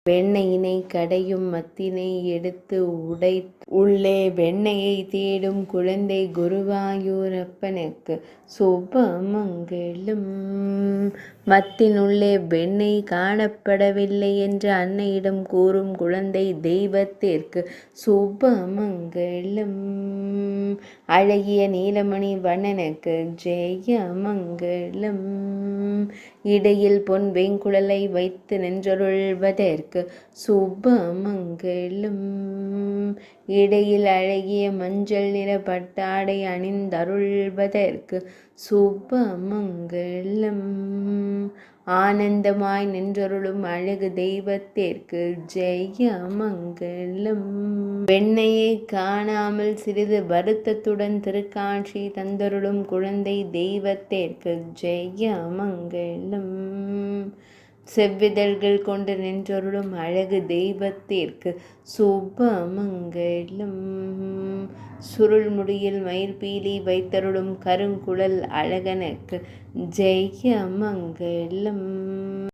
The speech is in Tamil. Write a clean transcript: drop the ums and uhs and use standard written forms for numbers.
வெண்ணெயினை கடையும் மத்தினை எடுத்து உள்ளே வெண்ணெயை தேடும் குழந்தை குருவாயூரப்பனுக்கு சுபமங்கலம். மத்தினுள்ளே வெண்ணெய் காணப்படவில்லை என்று அன்னையிடம் கூறும் குழந்தை தெய்வத்திற்கு சுபமங்கலம். அழகிய நீலமணி வண்ணனுக்கு ஜெயமங்கலம். இடையில் பொன் வெங்குழலை வைத்து நின்றருள்வதற்கு சுபமங்கலம். இடையில் அழகிய மஞ்சள் நிற பட்டாடை அணிந்தருள்வதற்கு சுபமங்கலம். ஆனந்தமாய் நின்றருளும் அழகு தெய்வத்திற்கு ஜெயமங்கலம். வெண்ணெயை காணாமல் சிறிது வருத்தத்துடன் திருக்காட்சி தந்தருளும் குழந்தை தெய்வத்திற்கு ஜெயமங்கலம். செவ்விதழ்கள் கொண்டு நின்றருளும் அழகு தெய்வத்திற்கு சுபமங்கலம். சுருள் முடியில் மயிர்பீலி வைத்தருளும் கருங்குழல் அழகனுக்கு ஜெயமங்கலம்.